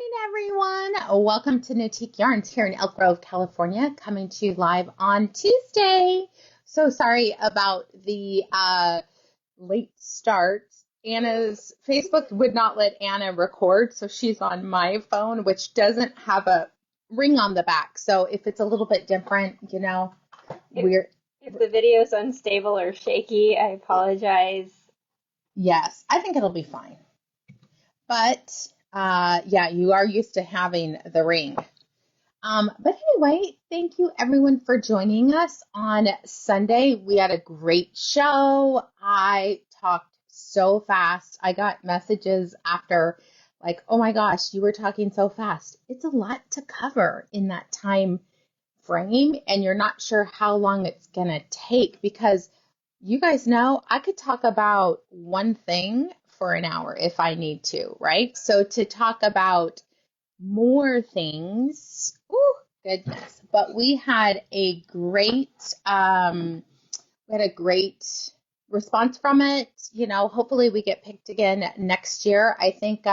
Morning, everyone. Welcome to Knitique Yarns here in Elk Grove, California, coming to you live on Tuesday. So sorry about the late start. Anna's Facebook would not let Anna record, so she's on my phone, which doesn't have a ring on the back. So if it's a little bit different, If the video's unstable or shaky, I apologize. Yes, I think it'll be fine. But yeah, you are used to having the ring. But anyway, thank you everyone for joining us on Sunday. We had a great show. I talked so fast. I got messages after like, oh my gosh, you were talking so fast. It's a lot to cover in that time frame, and you're not sure how long it's going to take because you guys know I could talk about one thing for an hour if I need to, right? So to talk about more things, oh goodness. But we had a great response from it. You know, hopefully we get picked again next year. I think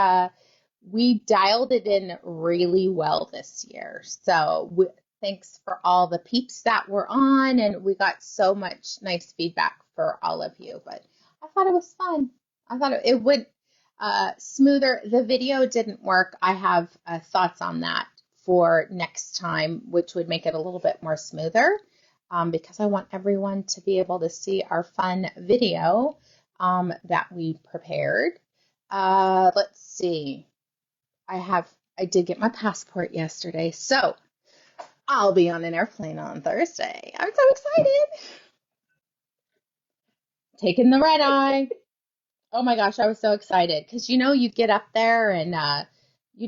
we dialed it in really well this year. So thanks for all the peeps that were on, and we got so much nice feedback for all of you. But I thought it was fun. I thought it would smoother. The video didn't work. I have thoughts on that for next time, which would make it a little bit more smoother because I want everyone to be able to see our fun video that we prepared. Let's see. I did get my passport yesterday, so I'll be on an airplane on Thursday. I'm so excited. Taking the red eye. Oh my gosh, I was so excited because you get up there and you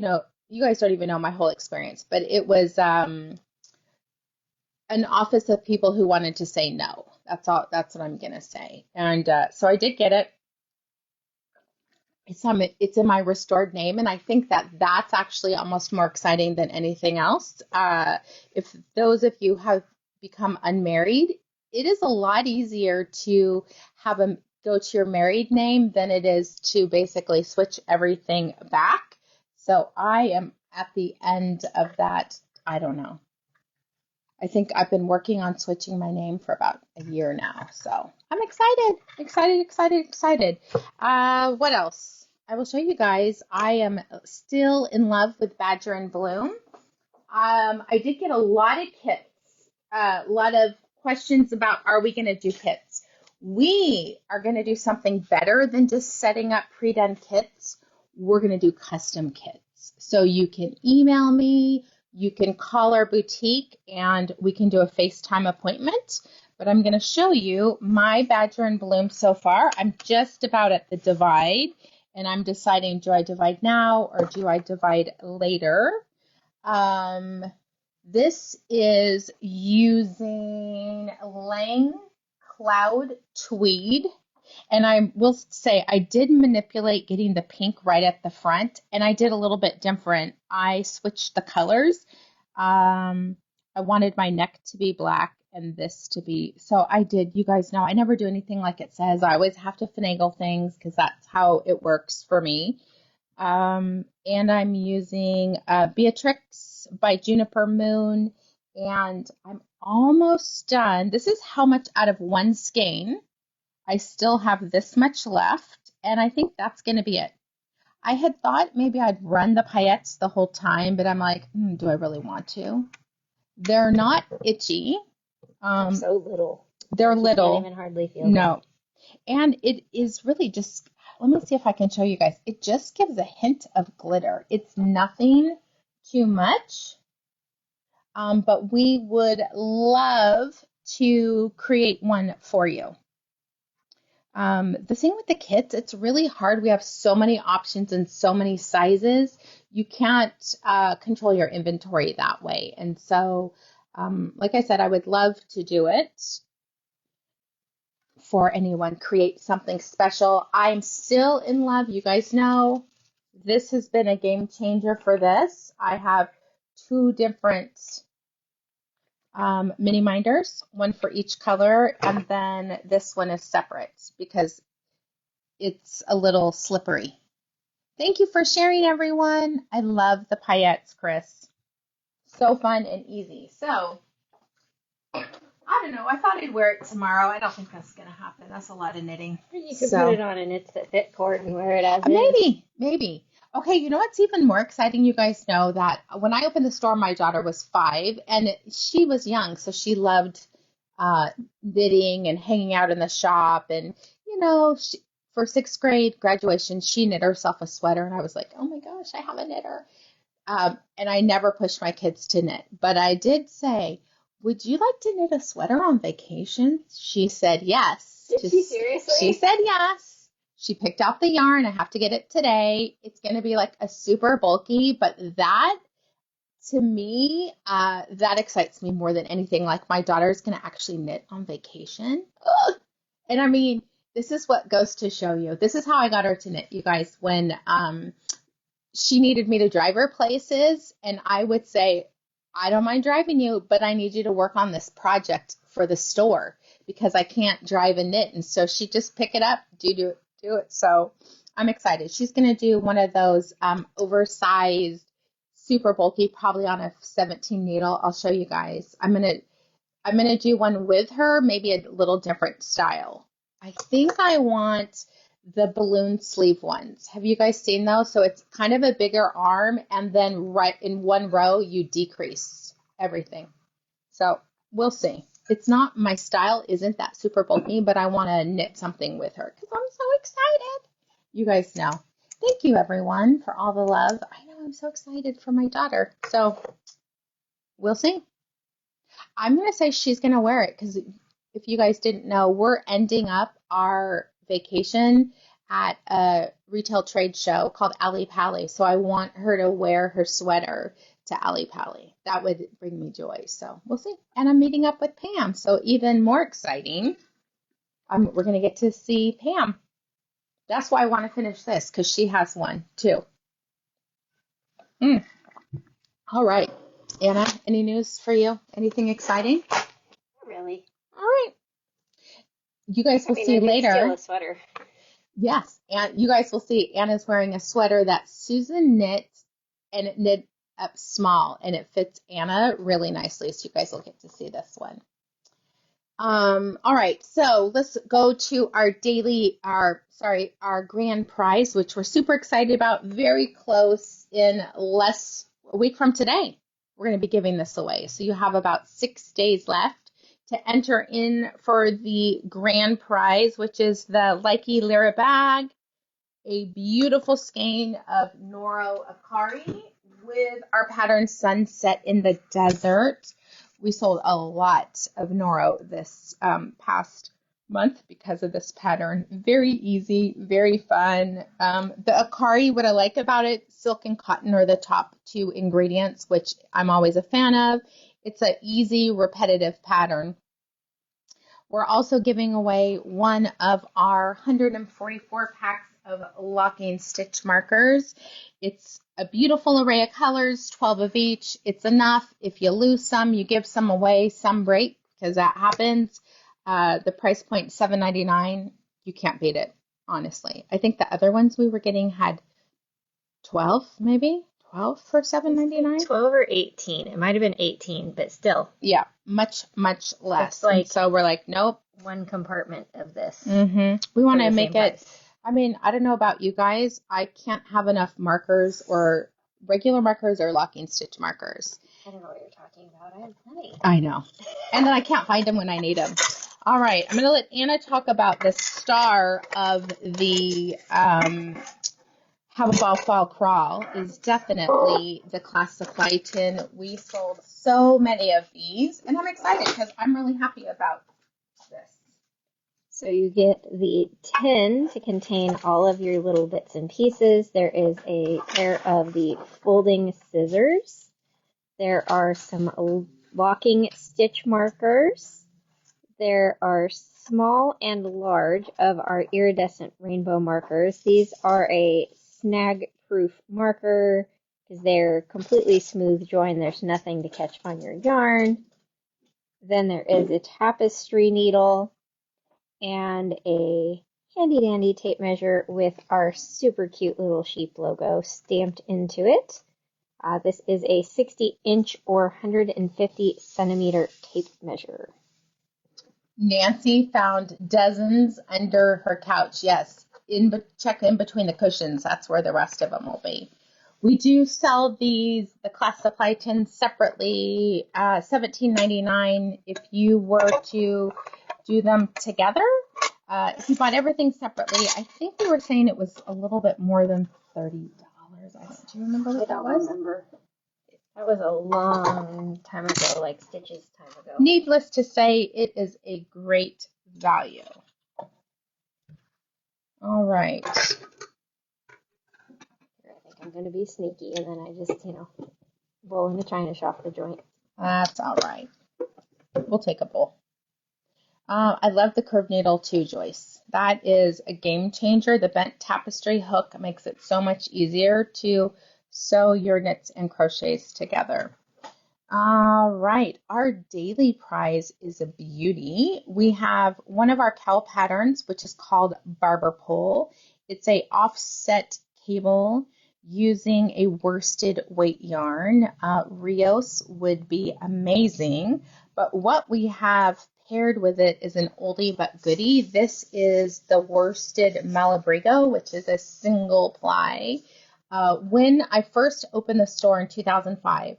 guys don't even know my whole experience, but it was an office of people who wanted to say no. That's all. That's what I'm gonna say. And so I did get it. It's in my restored name, and I think that's actually almost more exciting than anything else. If those of you have become unmarried, it is a lot easier to go to your married name than it is to basically switch everything back. So I am at the end of that. I don't know. I think I've been working on switching my name for about a year now. So I'm excited. What else? I will show you guys. I am still in love with Badger and Bloom. I did get a lot of kits, a lot of questions about, are we going to do kits? We are going to do something better than just setting up pre-done kits. We're going to do custom kits. So you can email me, you can call our boutique, and we can do a FaceTime appointment. But I'm going to show you my Badger and Bloom so far. I'm just about at the divide, and I'm deciding, do I divide now or do I divide later? This is using Laine Cloud Tweed, and I will say I did manipulate getting the pink right at the front, and I did a little bit different. I switched the colors. I wanted my neck to be black and this to be, so I did. You guys know I never do anything like it says. I always have to finagle things because that's how it works for me. And I'm using Beatrix by Juniper Moon, and I'm almost done. This is how much out of one skein. I still have this much left, and I think that's going to be it. I had thought maybe I'd run the paillettes the whole time, but I'm like, do I really want to? They're not itchy. They're so little. They're little. Can't even hardly feel No. And it is really just, let me see if I can show you guys. It just gives a hint of glitter. It's nothing too much, but we would love to create one for you. The thing with the kits, it's really hard. We have so many options and so many sizes. You can't control your inventory that way. And so, like I said, I would love to do it for anyone, create something special. I'm still in love. You guys know this has been a game changer for this. I have two different mini minders, one for each color, and then this one is separate because it's a little slippery. Thank you for sharing, everyone. I love the paillettes, Chris. So fun and easy. So, I don't know. I thought I'd wear it tomorrow. I don't think that's going to happen. That's a lot of knitting. You could put it on a knits that fit cord and wear it as Maybe. Okay, you know what's even more exciting? You guys know that when I opened the store, my daughter was 5, and she was young, so she loved knitting and hanging out in the shop. And, for 6th grade graduation, she knit herself a sweater, and I was like, oh my gosh, I have a knitter. And I never pushed my kids to knit, but I did say, would you like to knit a sweater on vacation? She said yes. Did she seriously? She said yes. She picked out the yarn. I have to get it today. It's going to be like a super bulky, but that, to me, that excites me more than anything. Like, my daughter's going to actually knit on vacation. Ugh. And I mean, this is what goes to show you. This is how I got her to knit, you guys, when she needed me to drive her places, and I would say, I don't mind driving you, but I need you to work on this project for the store because I can't drive and knit. And so she'd just pick it up, do it. So I'm excited. She's going to do one of those oversized, super bulky, probably on a 17 needle. I'll show you guys. I'm going to do one with her, maybe a little different style. I think I want the balloon sleeve ones. Have you guys seen those? So it's kind of a bigger arm, and then right in one row, you decrease everything. So we'll see. It's not, my style isn't that super bulky, but I want to knit something with her because I'm so excited. You guys know. Thank you, everyone, for all the love. I know I'm so excited for my daughter. So we'll see. I'm going to say she's going to wear it because if you guys didn't know, we're ending up our vacation at a retail trade show called Ali Pali. So I want her to wear her sweater to Ali Pali. That would bring me joy. So we'll see. And I'm meeting up with Pam. So even more exciting, we're going to get to see Pam. That's why I want to finish this, because she has one too. All right. Anna, any news for you? Anything exciting? Not really. All right. You guys will see later. Steal a sweater. Yes, and you guys will see Anna's wearing a sweater that Susan knit, and it knit up small, and it fits Anna really nicely. So you guys will get to see this one. All right, so let's go to our grand prize, which we're super excited about. Very close, in a week from today, we're going to be giving this away. So you have about 6 days left to enter in for the grand prize, which is the Lyra bag, a beautiful skein of Noro Akari with our pattern Sunset in the Desert. We sold a lot of Noro this past month because of this pattern. Very easy, very fun. The Akari, what I like about it, silk and cotton are the top 2 ingredients, which I'm always a fan of. It's an easy, repetitive pattern. We're also giving away one of our 144 packs of locking stitch markers. It's a beautiful array of colors, 12 of each. It's enough. If you lose some, you give some away, some break, because that happens. The price point, $7.99. You can't beat it, honestly. I think the other ones we were getting had 12, maybe? 12 for $7.99? 12 or 18. It might have been 18, but still. Yeah, much, much less. Like, and so we're like, nope. One compartment of this. We want to make it, price. I mean, I don't know about you guys. I can't have enough markers, or regular markers or locking stitch markers. I don't know what you're talking about. I have plenty. I know. And then I can't find them when I need them. All right, I'm going to let Anna talk about the star of the Have a Ball Fall Crawl is definitely the class supply tin. We sold so many of these, and I'm excited because I'm really happy about this. So you get the tin to contain all of your little bits and pieces. There is a pair of the folding scissors. There are some locking stitch markers. There are small and large of our iridescent rainbow markers. These are a snag-proof marker because they're completely smooth join. There's nothing to catch on your yarn. Then there is a tapestry needle and a handy dandy tape measure with our super cute little sheep logo stamped into it. This is a 60-inch or 150 centimeter tape measure. Nancy found dozens under her couch. Yes, check in between the cushions. That's where the rest of them will be. We do sell the class supply tins separately, $17.99. If you were to do them together, if you bought everything separately, I think we were saying it was a little bit more than $30. Do you remember what that was? I don't remember. That was a long time ago, like Stitch's time ago. Needless to say, it is a great value. All right. I think I'm going to be sneaky, and then I just, roll in the china shop the joint. That's all right. We'll take a bowl. I love the curved needle too, Joyce. That is a game changer. The bent tapestry hook makes it so much easier to sew your knits and crochets together. All right, our daily prize is a beauty. We have one of our cowl patterns, which is called Barber Pole. It's a offset cable using a worsted weight yarn. Rios would be amazing, but what we have paired with it is an oldie but goodie. This is the worsted Malabrigo, which is a single ply. When I first opened the store in 2005,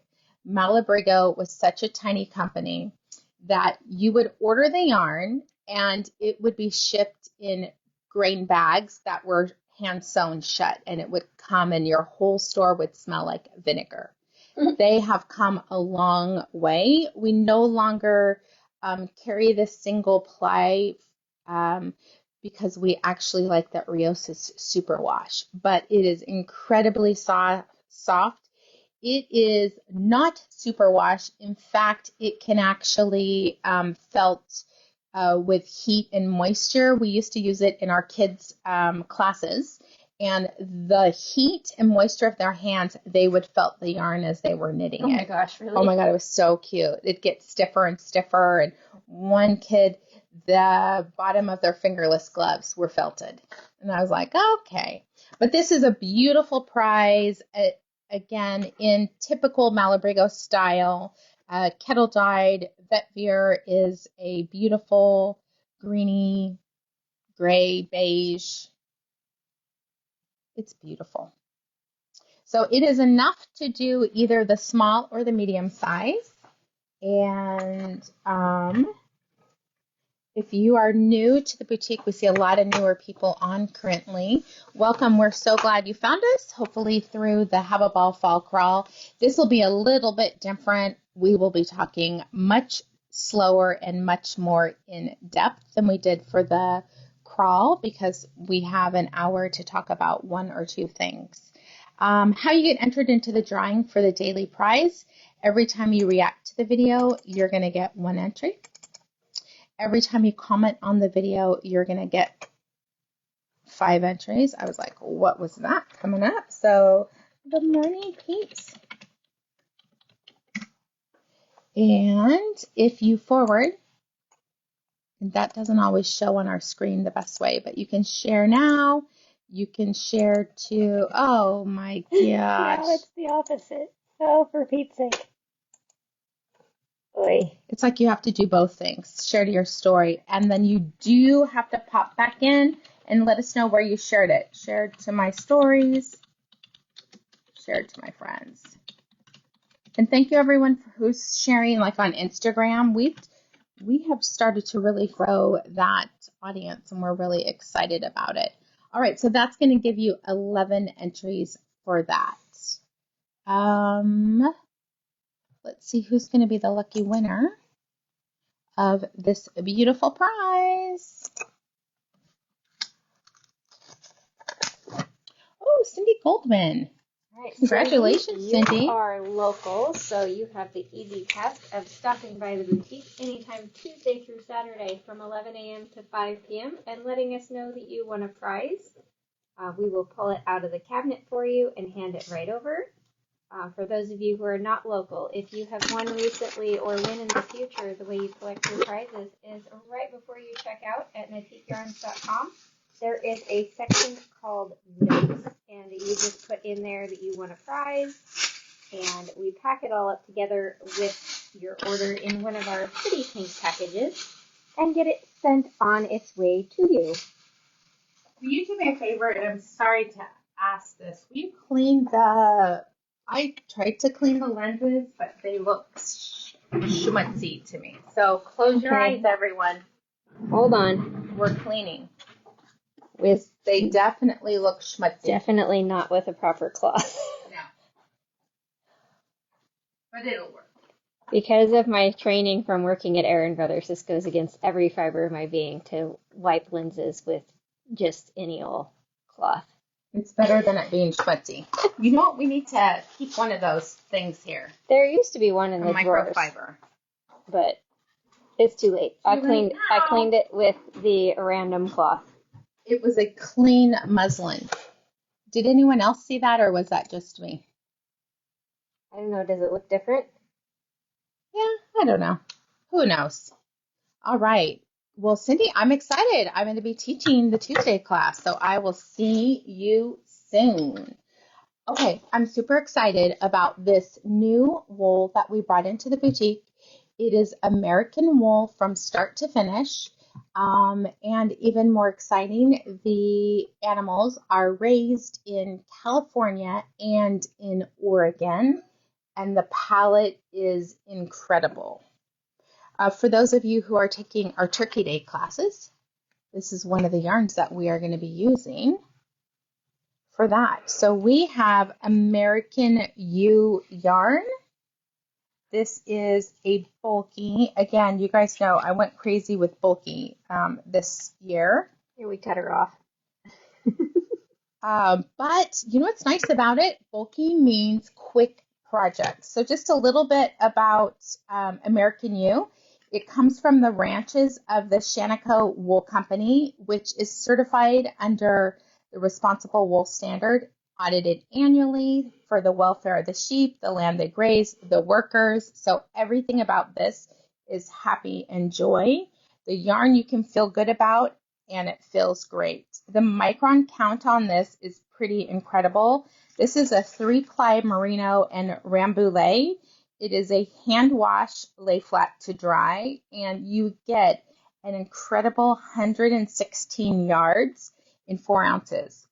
Malabrigo was such a tiny company that you would order the yarn and it would be shipped in grain bags that were hand sewn shut, and it would come and your whole store would smell like vinegar. They have come a long way. We no longer carry this single ply because we actually like that Rios' superwash, but it is incredibly soft. It is not superwash. In fact, it can actually felt with heat and moisture. We used to use it in our kids' classes, and the heat and moisture of their hands, they would felt the yarn as they were knitting it. Oh my gosh, really? Oh my God, it was so cute. It gets stiffer and stiffer, and one kid, the bottom of their fingerless gloves were felted. And I was like, okay. But this is a beautiful prize. Again, in typical Malabrigo style, kettle dyed. Vetvier is a beautiful greeny, gray, beige. It's beautiful. So it is enough to do either the small or the medium size. And if you are new to the boutique, we see a lot of newer people on currently. Welcome. We're so glad you found us, hopefully through the Have a Ball Fall Crawl. This will be a little bit different. We will be talking much slower and much more in depth than we did for the crawl because we have an hour to talk about one or two things. How you get entered into the drawing for the daily prize. Every time you react to the video, you're going to get one entry. Every time you comment on the video, you're going to get 5 entries. I was like, what was that coming up? So, good morning, peeps. And if you forward, and that doesn't always show on our screen the best way, but you can share now. You can share to, oh my gosh. Now it's the opposite. Oh, for Pete's sake. Oy. It's like you have to do both things. Share to your story, and then you do have to pop back in and let us know where you shared it. Shared to my stories. Shared to my friends. And thank you everyone who's sharing like on Instagram. We have started to really grow that audience and we're really excited about it. All right, so that's going to give you 11 entries for that. Let's see who's going to be the lucky winner of this beautiful prize. Oh, Cindy Goldman. All right, Congratulations, Cindy. You are local, so you have the easy task of stopping by the boutique anytime Tuesday through Saturday from 11 a.m. to 5 p.m. and letting us know that you won a prize. We will pull it out of the cabinet for you and hand it right over. For those of you who are not local, if you have won recently or win in the future, the way you collect your prizes is right before you check out at knitiqueyarns.com. there is a section called notes, and you just put in there that you want a prize, and we pack it all up together with your order in one of our pretty pink packages and get it sent on its way to you. Will you do me a favor? And I'm sorry to ask this. Will you clean the... I tried to clean the lenses, but they look schmutzy to me. So close your eyes, everyone. Hold on. We're cleaning. They definitely look schmutzy. Definitely not with a proper cloth. No. But it'll work. Because of my training from working at Aaron Brothers, this goes against every fiber of my being to wipe lenses with just any old cloth. It's better than it being schmutzy. You know what? We need to keep one of those things here. There used to be one in the drawers, microfiber. But it's too late. I cleaned it with the random cloth. It was a clean muslin. Did anyone else see that, or was that just me? I don't know. Does it look different? Yeah, I don't know. Who knows? All right. Well, Cindy, I'm excited. I'm going to be teaching the Tuesday class, so I will see you soon. Okay, I'm super excited about this new wool that we brought into the boutique. It is American wool from start to finish. And even more exciting, the animals are raised in California and in Oregon, and the palette is incredible. For those of you who are taking our Turkey Day classes, this is one of the yarns that we are going to be using for that. So we have American Ewe Yarn. This is a bulky. Again, you guys know I went crazy with bulky this year. Here, we cut her off. But you know what's nice about it? Bulky means quick projects. So just a little bit about American Ewe. It comes from the ranches of the Shaniko Wool Company, which is certified under the Responsible Wool Standard, audited annually for the welfare of the sheep, the land they graze, the workers. So everything about this is happy and joy. The yarn you can feel good about, and it feels great. The micron count on this is pretty incredible. This is a 3-ply Merino and Rambouillet. It is a hand wash, lay flat to dry, and you get an incredible 116 yards in 4 ounces,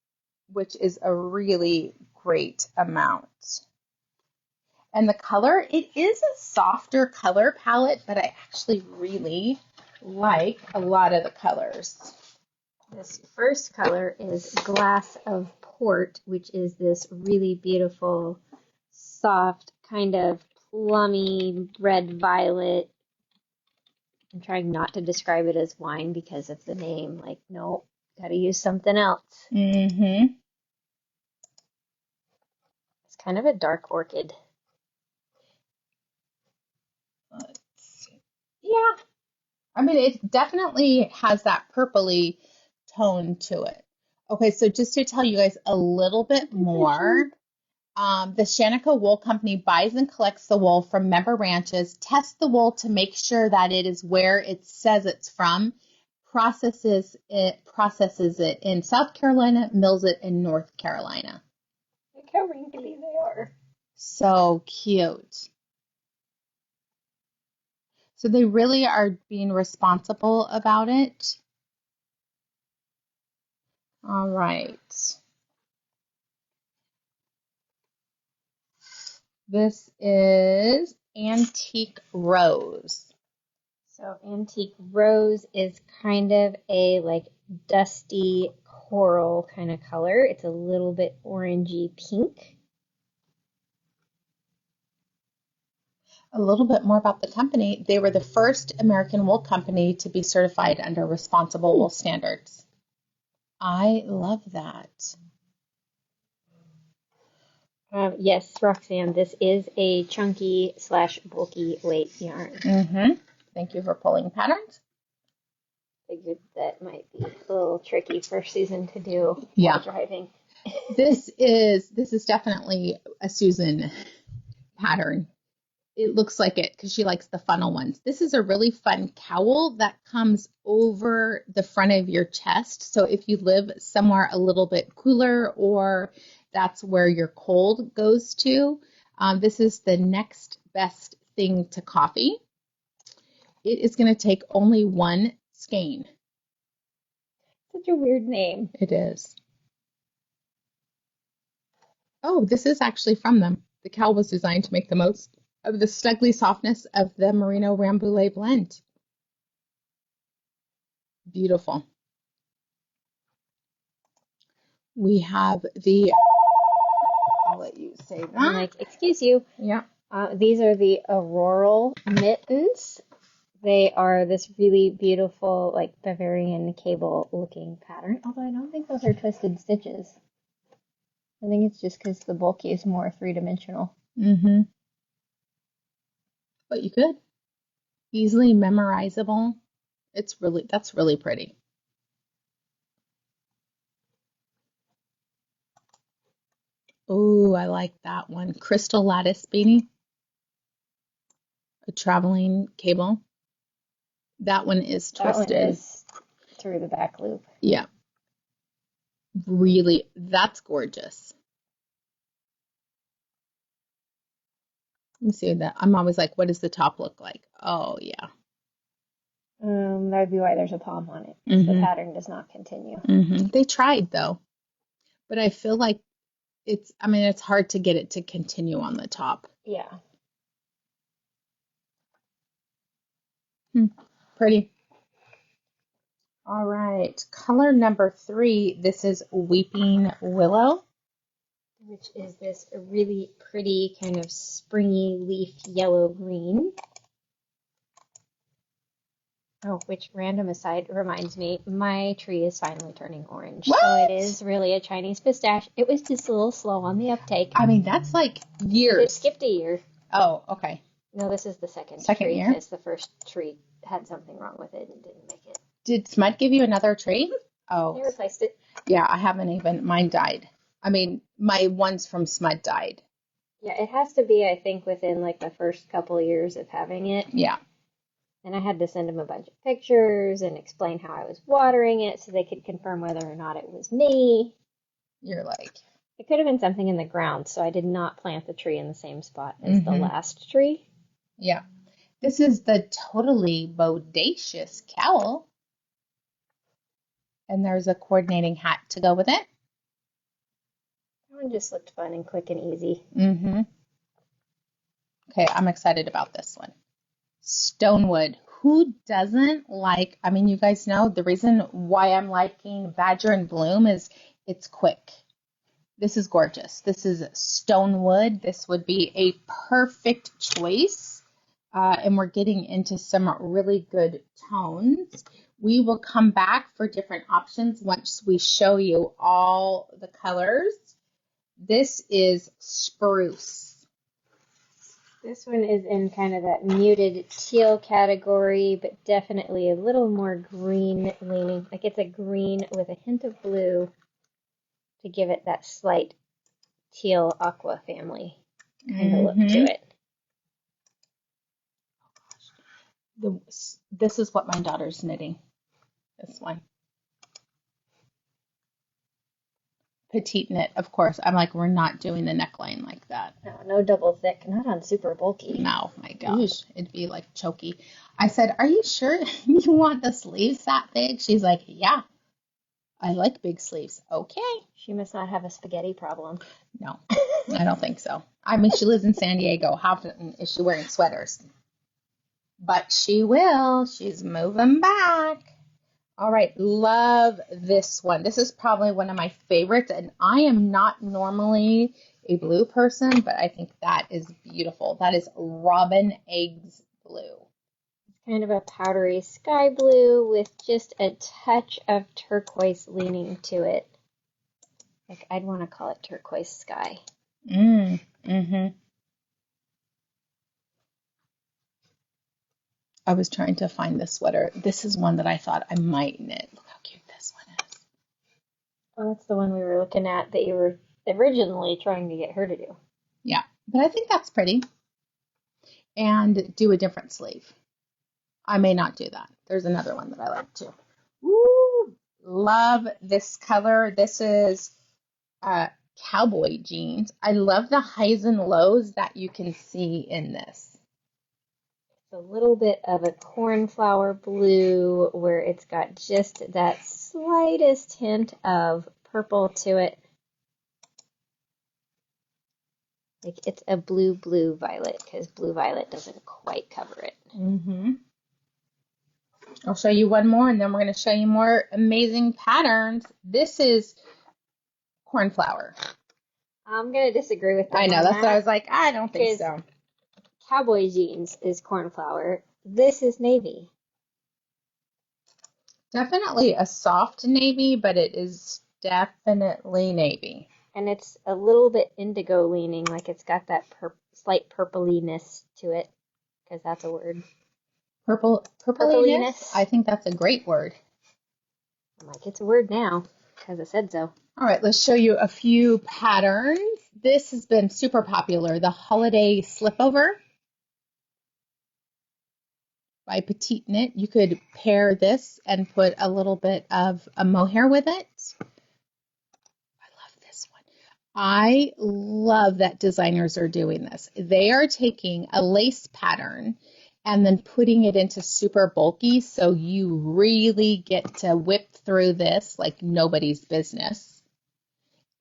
which is a really great amount. And the color, it is a softer color palette, but I actually really like a lot of the colors. This first color is Glass of Port, which is this really beautiful, soft, kind of plummy red violet. I'm trying not to describe it as wine because of the name. Like, no, gotta use something else. Mm-hmm. It's kind of a dark orchid. Let's see. Yeah. I mean, it definitely has that purpley tone to it. Okay, so just to tell you guys a little bit more, the Shaniko Wool Company buys and collects the wool from member ranches, tests the wool to make sure that it is where it says it's from, processes it in South Carolina, mills it in North Carolina. Look how wrinkly they are. So cute. So they really are being responsible about it. All right. This is Antique Rose. So Antique Rose is kind of a like dusty coral kind of color. It's a little bit orangey pink. A little bit more about the company. They were the first American wool company to be certified under responsible wool standards. I love that. Yes, Roxanne, this is a chunky / bulky weight yarn. Mm-hmm. Thank you for pulling patterns. Figured that might be a little tricky for Susan to do while driving. This is definitely a Susan pattern. it looks like it because she likes the funnel ones. This is a really fun cowl that comes over the front of your chest. So if you live somewhere a little bit cooler or that's where your cold goes to, this is the next best thing to coffee. It is going to take only one skein. Such a weird name. It is. Oh, this is actually from them. The cowl was designed to make the most of the snuggly softness of the Merino Rambouillet blend. Beautiful. We have the, I'll let you say that. I'm like, excuse you. Yeah. These are the auroral mittens. They are this really beautiful, like Bavarian cable looking pattern. Although I don't think those are twisted stitches. I think it's just because the bulky is more three-dimensional. Mm-hmm. But you could. Easily memorizable. That's really pretty. Oh, I like that one. Crystal lattice beanie. A traveling cable. That one is twisted. That one is through the back loop. Yeah. Really, that's gorgeous. Let me see that. I'm always like, what does the top look like? Oh, yeah. That would be why there's a palm on it. Mm-hmm. The pattern does not continue. Mm-hmm. They tried, though. But I feel like it's hard to get it to continue on the top. Yeah. Pretty. All right. Color number 3. This is Weeping Willow. Which is this really pretty kind of springy leaf yellow-green. Oh, which random aside reminds me, my tree is finally turning orange. What? So it is really a Chinese pistache. It was just a little slow on the uptake. I mean, that's like years. It skipped a year. Oh, okay. No, this is the second Second tree. year? Because the first tree had something wrong with it and didn't make it. Did Smud give you another tree? Oh. I replaced it. Yeah, I haven't even. Mine died. I mean, my ones from Smud died. Yeah, it has to be, I think, within like the first couple of years of having it. Yeah. And I had to send them a bunch of pictures and explain how I was watering it so they could confirm whether or not it was me. You're like. It could have been something in the ground, so I did not plant the tree in the same spot as the last tree. Yeah. This is the Totally Bodacious Cowl. And there's a coordinating hat to go with it. That one just looked fun and quick and easy. Mm-hmm. Okay, I'm excited about this one. Stonewood. Who doesn't like, I mean, you guys know the reason why I'm liking Badger and Bloom is it's quick. This is gorgeous. This is Stonewood. This would be a perfect choice. And we're getting into some really good tones. We will come back for different options once we show you all the colors. This is Spruce. This one is in kind of that muted teal category, but definitely a little more green leaning. Like it's a green with a hint of blue to give it that slight teal aqua family kind of look to it. This is what my daughter's knitting. This one. Petite knit, of course. I'm like, we're not doing the neckline like that. No double thick, not on super bulky. No, my gosh, it'd be like choky. I said, are you sure you want the sleeves that big? She's like, yeah, I like big sleeves. Okay. She must not have a spaghetti problem. No, I don't think so. I mean, she lives in San Diego. How often is she wearing sweaters? But she will. She's moving back. All right, love this one. This is probably one of my favorites, and I am not normally a blue person, but I think that is beautiful. That is Robin Eggs Blue. It's kind of a powdery sky blue with just a touch of turquoise leaning to it. Like, I'd want to call it turquoise sky. Mm-hmm. I was trying to find this sweater. This is one that I thought I might knit. Look how cute this one is. Oh, that's the one we were looking at that you were originally trying to get her to do. Yeah, but I think that's pretty. and do a different sleeve. I may not do that. There's another one that I like too. Woo! Love this color. This is cowboy jeans. I love the highs and lows that you can see in this. It's a little bit of a cornflower blue where it's got just that slightest hint of purple to it. Like it's a blue violet because blue violet doesn't quite cover it. Mm-hmm. I'll show you one more and then we're going to show you more amazing patterns. This is cornflower. I'm going to disagree with them. I know, that's what I was like, I don't think so. Cowboy jeans is cornflower. This is navy. Definitely a soft navy, but it is definitely navy. And it's a little bit indigo leaning, like it's got that slight purpliness to it, because that's a word. Purpliness? I think that's a great word. I'm like, it's a word now, because I said so. All right, let's show you a few patterns. This has been super popular, the holiday slipover by Petite Knit. You could pair this and put a little bit of a mohair with it. I love this one. I love that designers are doing this. They are taking a lace pattern and then putting it into super bulky, so you really get to whip through this like nobody's business.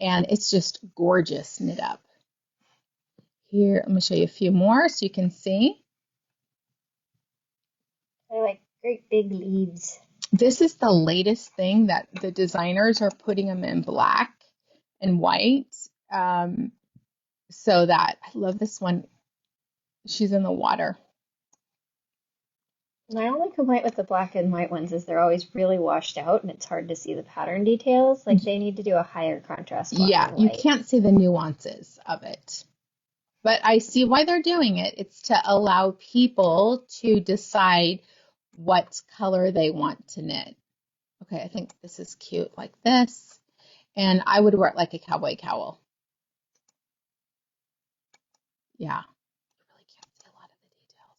And it's just gorgeous knit up. Here, I'm going to show you a few more so you can see. They're like great big leaves. This is the latest thing that the designers are putting them in black and white. So that, I love this one. She's in the water. My only complaint with the black and white ones is they're always really washed out and it's hard to see the pattern details. Like they need to do a higher contrast black and white. You can't see the nuances of it. But I see why they're doing it. It's to allow people to decide what color they want to knit. Okay, I think this is cute like this. And I would wear it like a cowboy cowl. Yeah. You really can't see a lot of the details.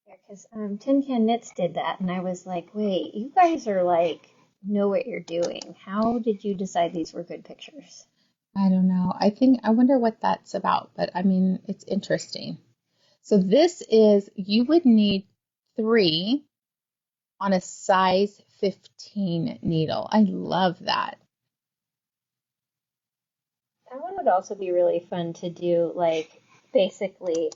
Yeah, because Tin Can Knits did that, and I was like, wait, you guys are like, know what you're doing. How did you decide these were good pictures? I don't know. I wonder what that's about, but I mean, it's interesting. So this is, you would need 3 on a size 15 needle. I love that. That one would also be really fun to do, like, basically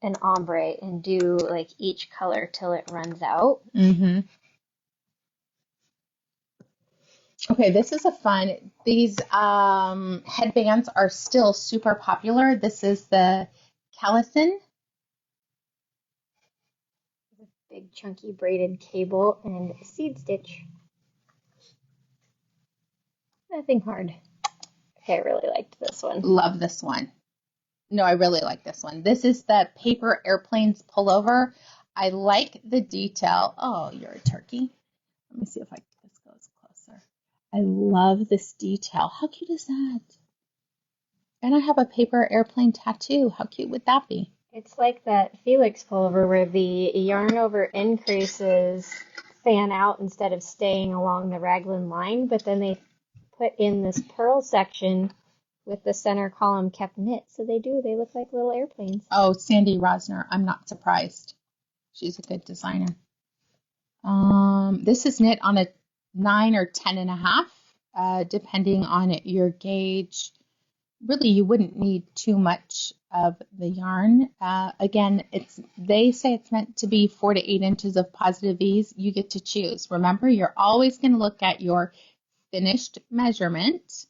an ombre and do, like, each color till it runs out. Mm-hmm. Okay, this is a fun, these headbands are still super popular. This is the Callison. Big chunky braided cable and seed stitch. Nothing hard. Okay, I really liked this one. Love this one. No, I really like this one. This is the Paper Airplanes pullover. I like the detail. Oh, you're a turkey. Let me see if this goes closer. I love this detail. How cute is that? And I have a paper airplane tattoo. How cute would that be? It's like that Felix pullover where the yarn over increases fan out instead of staying along the raglan line, but then they put in this purl section with the center column kept knit. So they look like little airplanes. Oh, Sandy Rosner. I'm not surprised. She's a good designer. This is knit on a 9 or 10.5, depending on your gauge. Really, you wouldn't need too much of the yarn. Again, they say it's meant to be 4 to 8 inches of positive ease. You get to choose. Remember, you're always going to look at your finished measurement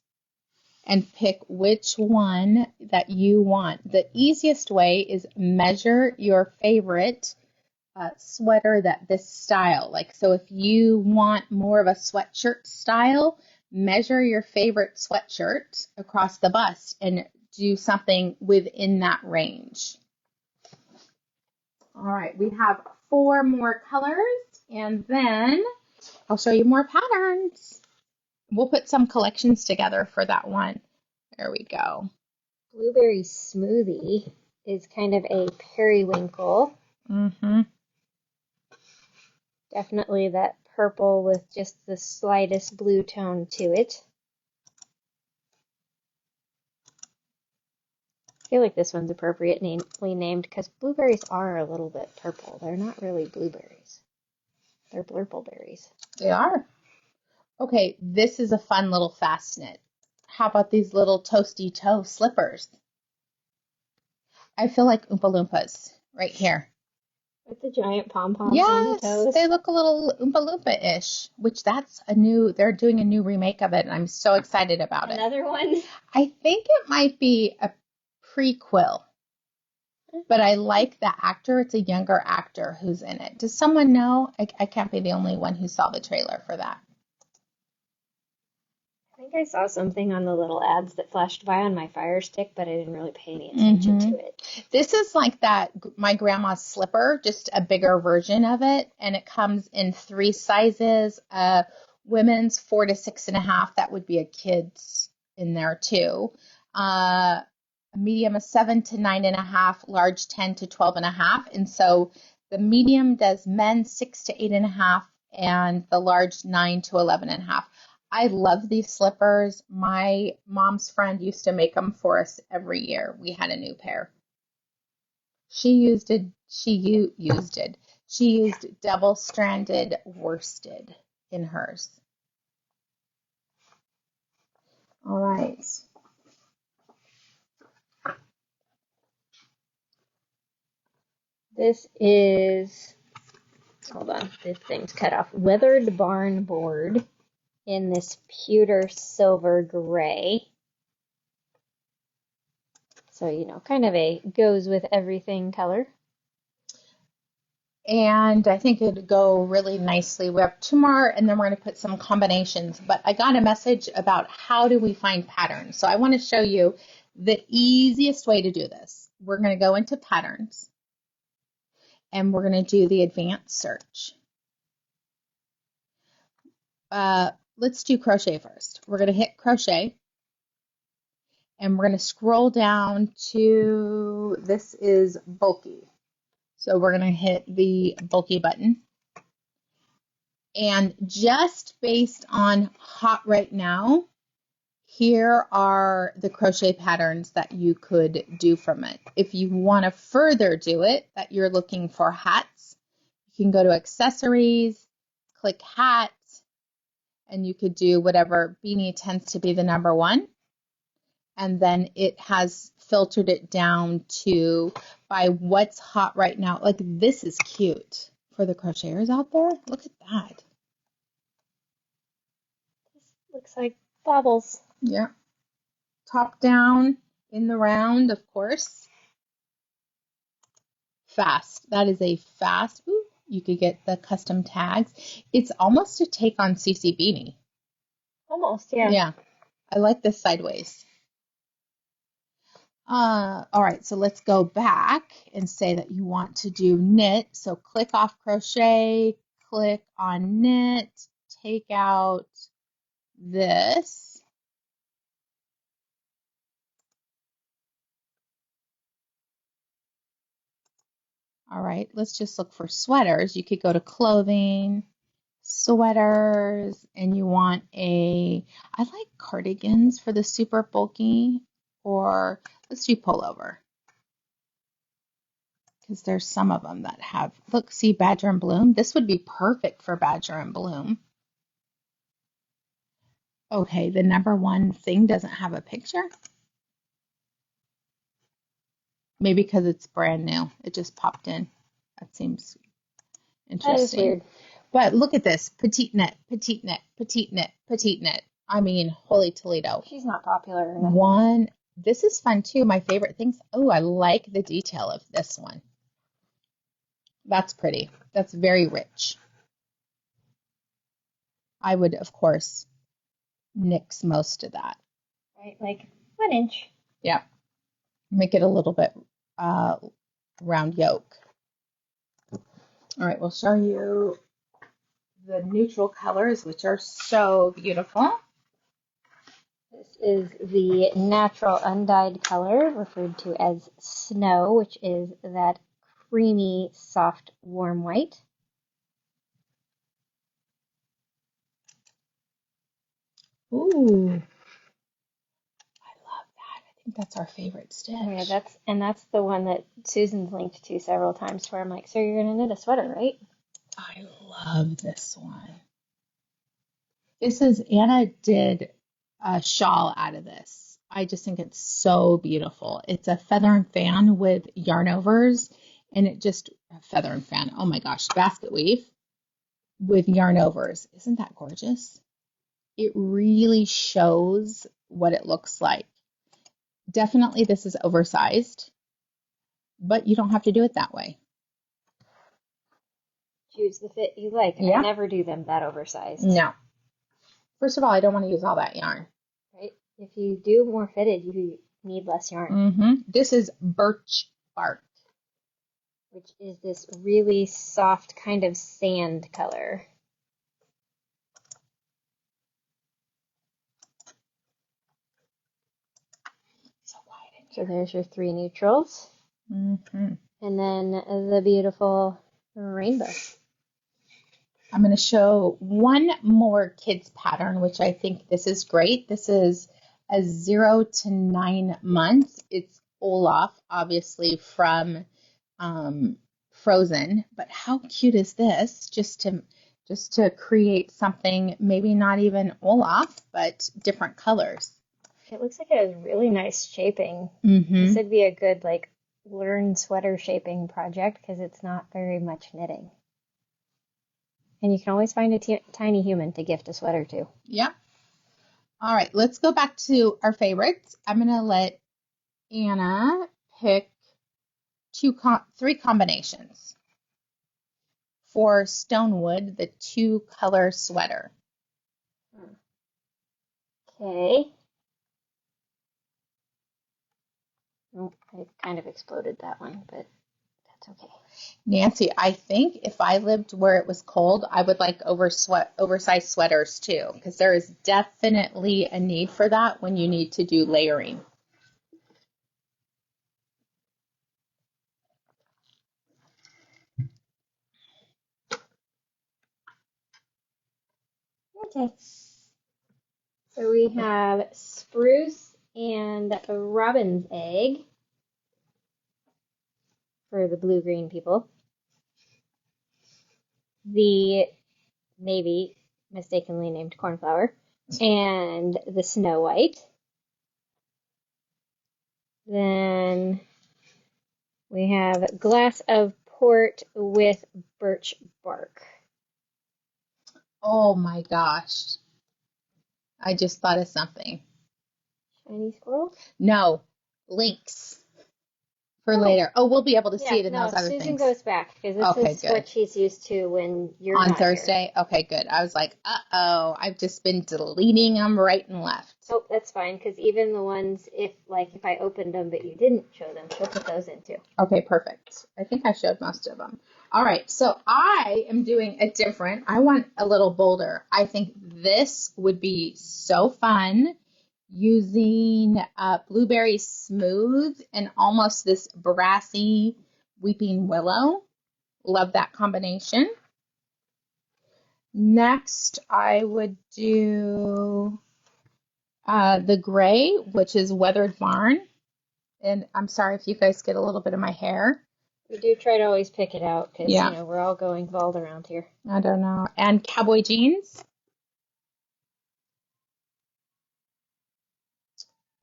and pick which one that you want. The easiest way is measure your favorite sweater this style. Like, so if you want more of a sweatshirt style, measure your favorite sweatshirt across the bust and do something within that range. All right, we have 4 more colors and then I'll show you more patterns. We'll put some collections together for that one. There we go. Blueberry Smoothie is kind of a periwinkle. Mm-hmm. Definitely that purple with just the slightest blue tone to it. I feel like this one's appropriately named because blueberries are a little bit purple. They're not really blueberries. They're blurpleberries. They are. Okay, this is a fun little fast knit. How about these little toasty toe slippers? I feel like Oompa Loompas right here. With the giant pom-poms on the Yes, toes. they look a little Oompa Loompa-ish, which that's a new, they're doing a new remake of it, and I'm so excited about it. Another one? I think it might be a prequel, but I like the actor. It's a younger actor who's in it. Does someone know? I can't be the only one who saw the trailer for that. I think I saw something on the little ads that flashed by on my Fire Stick, but I didn't really pay any attention to it. This is like that my grandma's slipper, just a bigger version of it, and it comes in 3 sizes. Women's 4 to 6.5. That would be a kid's in there too. A medium is 7 to 9.5. Large 10 to 12.5. And so the medium does men 6 to 8.5, and the large 9 to 11.5. I love these slippers. My mom's friend used to make them for us every year. We had a new pair. She used double-stranded worsted in hers. All right. This is, hold on, this thing's cut off. Weathered Barn Board in this pewter silver gray. So, you know, kind of a goes with everything color. And I think it would go really nicely. We have 2 more, and then we're going to put some combinations. But I got a message about how do we find patterns. So I want to show you the easiest way to do this. We're going to go into patterns, and we're going to do the advanced search. Let's do crochet first. We're going to hit crochet, and we're going to scroll down to, this is bulky. So we're going to hit the bulky button. And just based on hot right now, here are the crochet patterns that you could do from it. If you want to further do it, that you're looking for hats, you can go to accessories, click hats, and you could do whatever. Beanie tends to be the number 1. And then it has filtered it down to by what's hot right now. Like, this is cute for the crocheters out there. Look at that. This looks like baubles. Yeah. Top down in the round, of course. Fast. That is a fast. Ooh, you could get the custom tags. It's almost a take on CC Beanie. Almost, yeah. Yeah. I like this sideways. All right, so let's go back and say that you want to do knit. So click off crochet, click on knit, take out this. All right, let's just look for sweaters. You could go to clothing, sweaters, and you want I like cardigans for the super bulky, or let's do pullover. Because there's some of them that have, look, see Badger and Bloom? This would be perfect for Badger and Bloom. Okay, the number 1 thing doesn't have a picture. Maybe because it's brand new. It just popped in. That seems interesting. That is weird. But look at this. Petite knit, petite knit, petite knit, petite knit. I mean, holy Toledo. She's not popular enough. This is fun too. My favorite things. Oh, I like the detail of this one. That's pretty. That's very rich. I would, of course, nix most of that. Right, like 1 inch. Yeah. Make it a little bit round yoke. All right, we'll show you the neutral colors, which are so beautiful. This is the natural undyed color referred to as snow, which is that creamy, soft, warm white. Ooh, I love that. I think that's our favorite stitch. Yeah, that's the one that Susan's linked to several times where I'm like, so you're gonna knit a sweater, right? I love this one. This is, Anna did a shawl out of this. I just think it's so beautiful. It's a feather and fan with yarn overs, and it just, feather and fan, oh my gosh, basket weave with yarn overs. Isn't that gorgeous? It really shows what it looks like. Definitely this is oversized, but you don't have to do it that way. Choose the fit you like. Yeah. I never do them that oversized. No. First of all, I don't want to use all that yarn. Right? If you do more fitted, you need less yarn. This is birch bark, which is this really soft kind of sand color. So wide. So there's your 3 neutrals. And then the beautiful rainbow. I'm going to show one more kids pattern, which I think this is great. This is a 0 to 9 months. It's Olaf, obviously from Frozen, but how cute is this? Just to create something, maybe not even Olaf, but different colors. It looks like it has really nice shaping. This would be a good learn sweater shaping project because it's not very much knitting. And you can always find a tiny human to gift a sweater to. Yeah. All right, let's go back to our favorites. I'm going to let Anna pick 3 combinations for Stonewood, the 2-color sweater. Okay. Oh, I kind of exploded that one, but that's okay. Nancy, I think if I lived where it was cold, I would like oversized sweaters too, because there is definitely a need for that when you need to do layering. Okay. So we have spruce and robin's egg for the blue-green people. The maybe mistakenly named cornflower and the snow white. Then we have glass of port with birch bark. Oh my gosh. I just thought of something. Shiny squirrel? No, links for later. Oh, we'll be able to see it in those other Susan things. goes back because this is what she's used to when you're on not Thursday. Here. Okay, good. I was like, uh-oh, I've just been deleting them right and left. Oh, that's fine because even the ones if I opened them but you didn't show them, she'll put those in too. Okay, perfect. I think I showed most of them. All right, so I am doing a different. I want a little bolder. I think this would be so fun using Blueberry Smooth and almost this brassy Weeping Willow. Love that combination. Next, I would do the gray, which is Weathered Barn. And I'm sorry if you guys get a little bit of my hair. We do try to always pick it out because, we're all going bald around here. I don't know. And Cowboy Jeans.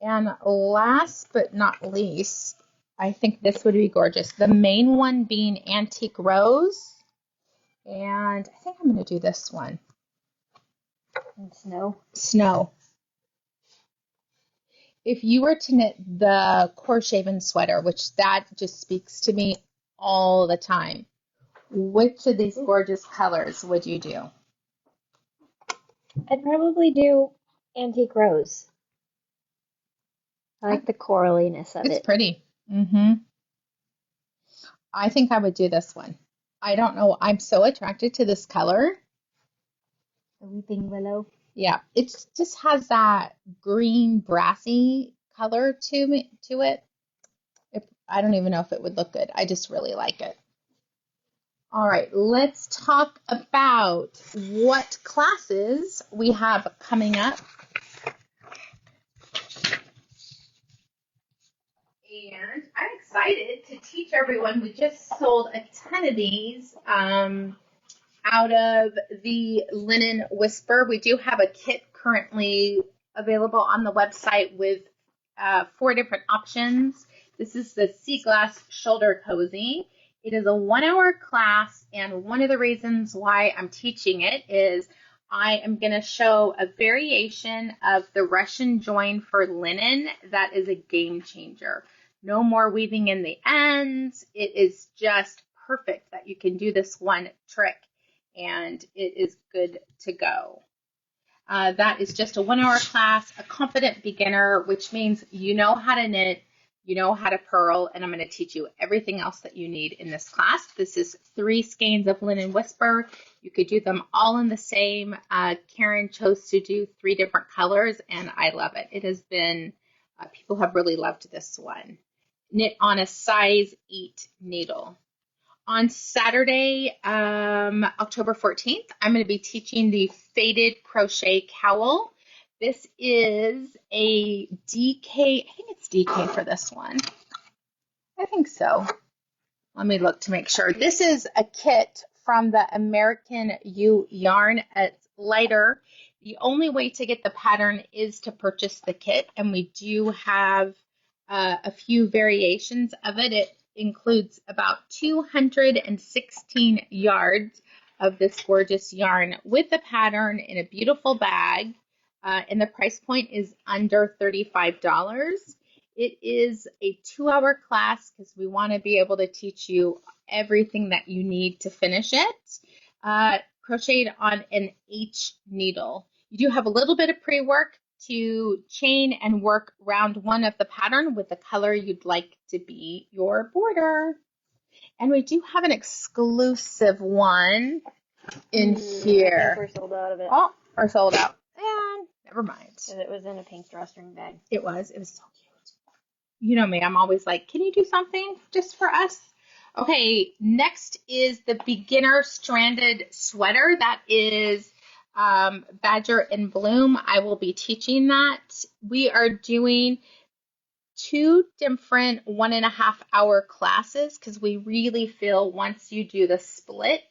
And last but not least, I think this would be gorgeous. The main one being Antique Rose. And I think I'm going to do this one. And snow. Snow. If you were to knit the Corshaven sweater, which that just speaks to me all the time, which of these gorgeous colors would you do? I'd probably do Antique Rose. I like the coraliness of it. It's pretty. I think I would do this one. I don't know. I'm so attracted to this color. The Weeping Willow. Yeah, it just has that green brassy color to it. I don't even know if it would look good. I just really like it. All right, let's talk about what classes we have coming up. And I'm excited to teach everyone. We just sold a ton of these out of the Linen Whisper. We do have a kit currently available on the website with 4 different options. This is the Sea Glass Shoulder Cozy. It is a 1-hour class, and one of the reasons why I'm teaching it is I am going to show a variation of the Russian join for linen that is a game changer. No more weaving in the ends. It is just perfect that you can do this one trick, and it is good to go. That is just a 1-hour class, a confident beginner, which means you know how to knit, you know how to purl, and I'm going to teach you everything else that you need in this class. This is 3 skeins of Linen Whisper. You could do them all in the same. Karen chose to do 3 different colors, and I love it. It has been, people have really loved this one. Knit on a size 8 needle. On Saturday, October 14th, I'm going to be teaching the Faded Crochet Cowl. This is a DK, I think it's DK for this one. I think so. Let me look to make sure. This is a kit from the American Ewe Yarn. It's lighter. The only way to get the pattern is to purchase the kit, and we do have a few variations of it. It includes about 216 yards of this gorgeous yarn with the pattern in a beautiful bag, and the price point is under $35. It is a 2-hour class because we want to be able to teach you everything that you need to finish it. Crocheted on an H needle. You do have a little bit of pre-work to chain and work round 1 of the pattern with the color you'd like to be your border. And we do have an exclusive one in here. I think we're sold out of it. Oh, we're sold out. And never mind. Because it was in a pink drawstring bag. It was so cute. You know me, I'm always like, can you do something just for us? Okay, next is the beginner stranded sweater. That is Badger in Bloom. I will be teaching that. We are doing 2 different 1.5-hour classes because we really feel once you do the split,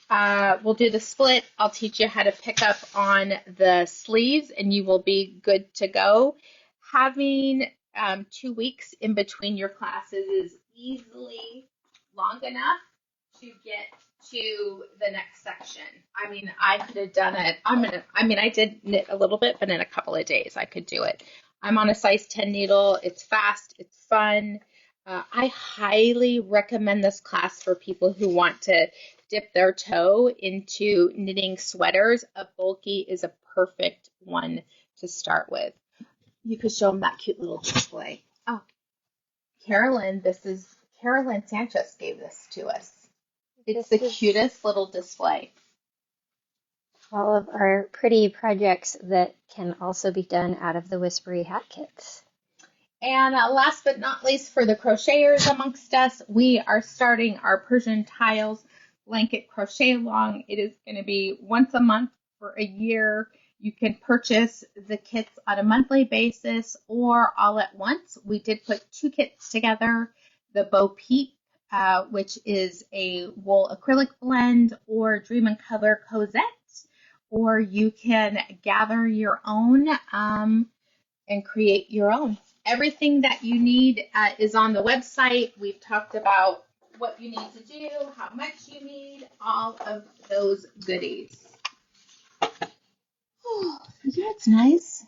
we'll do the split. I'll teach you how to pick up on the sleeves and you will be good to go. Having 2 weeks in between your classes is easily long enough to get to the next section. I mean, I could have done it. I did knit a little bit, but in a couple of days I could do it. I'm on a size 10 needle. It's fast. It's fun. I highly recommend this class for people who want to dip their toe into knitting sweaters. A bulky is a perfect one to start with. You could show them that cute little display. Oh, Carolyn Sanchez gave this to us. It's the cutest little display. All of our pretty projects that can also be done out of the Whispery hat kits. And last but not least, for the crocheters amongst us, we are starting our Persian Tiles blanket crochet along. It is going to be once a month for a year. You can purchase the kits on a monthly basis or all at once. We did put 2 kits together, the Bo Peep, which is a wool acrylic blend, or Dream and Color Cosette, or you can gather your own and create your own. Everything that you need is on the website. We've talked about what you need to do, how much you need, all of those goodies. Oh, yeah, it's nice.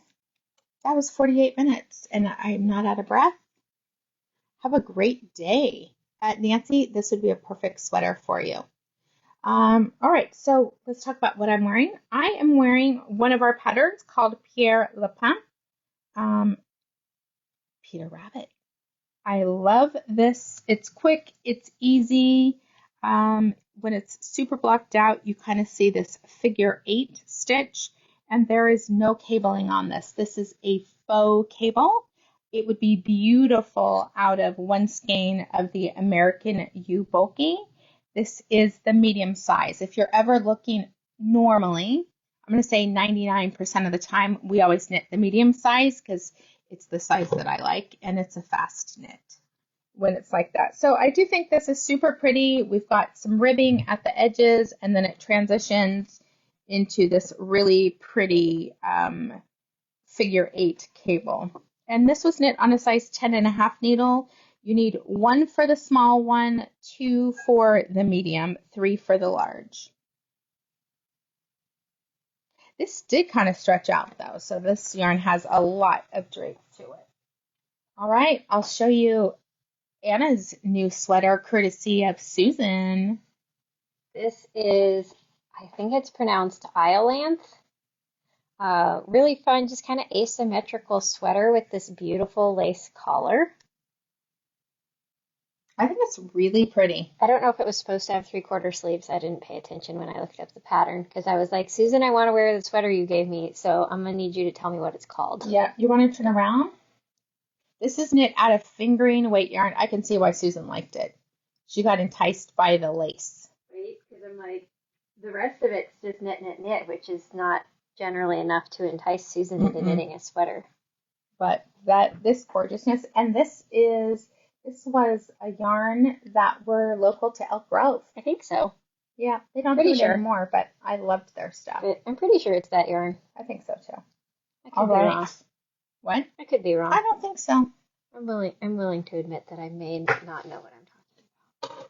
That was 48 minutes, and I'm not out of breath. Have a great day. Nancy, this would be a perfect sweater for you. All right, so let's talk about what I'm wearing. I am wearing one of our patterns called Pierre Lapin, Peter Rabbit. I love this. It's quick, it's easy. When it's super blocked out, you kind of see this figure 8 stitch. And there is no cabling on this. This is a faux cable. It would be beautiful out of one skein of the American Ewe Bulky. This is the medium size. If you're ever looking normally, I'm going to say 99% of the time, we always knit the medium size because it's the size that I like, and it's a fast knit when it's like that. So I do think this is super pretty. We've got some ribbing at the edges, and then it transitions into this really pretty figure 8 cable. And this was knit on a size 10.5 needle. You need 1 for the small one, 2 for the medium, 3 for the large. This did kind of stretch out though, so this yarn has a lot of drape to it. All right, I'll show you Anna's new sweater courtesy of Susan. This is, I think it's pronounced Iolanthe. Really fun, just kind of asymmetrical sweater with this beautiful lace collar. I think it's really pretty. I don't know if it was supposed to have 3/4 sleeves. I didn't pay attention when I looked up the pattern because I was like, Susan, I want to wear the sweater you gave me, so I'm going to need you to tell me what it's called. Yeah, you want to turn around? This is knit out of fingering weight yarn. I can see why Susan liked it. She got enticed by the lace. Right, because I'm like, the rest of it's just knit, knit, knit, which is not generally enough to entice Susan into knitting a sweater. But this gorgeousness, and this was a yarn that were local to Elk Grove. I think so. Yeah, they don't do it anymore, but I loved their stuff. I'm pretty sure it's that yarn. I think so too. I could be wrong. What? I could be wrong. I don't think so. I'm willing to admit that I may not know what I'm talking about.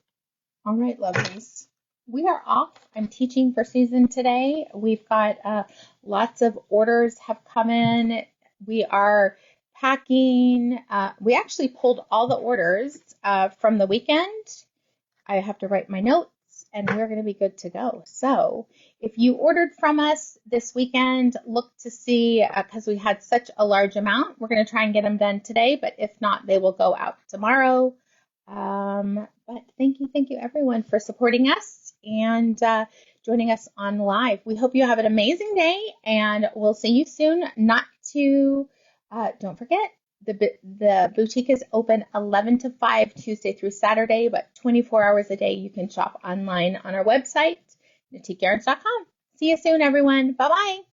All right, lovelies. We are off. I'm teaching for Susan today. We've got lots of orders have come in. We are packing. We actually pulled all the orders from the weekend. I have to write my notes, and we're going to be good to go. So if you ordered from us this weekend, look to see, because we had such a large amount, we're going to try and get them done today, but if not, they will go out tomorrow. But thank you everyone for supporting us and joining us on live. We hope you have an amazing day, and we'll see you soon. Don't forget, the boutique is open 11 to 5 Tuesday through Saturday, but 24 hours a day you can shop online on our website, knitiqueyarns.com. See you soon, everyone. Bye-bye.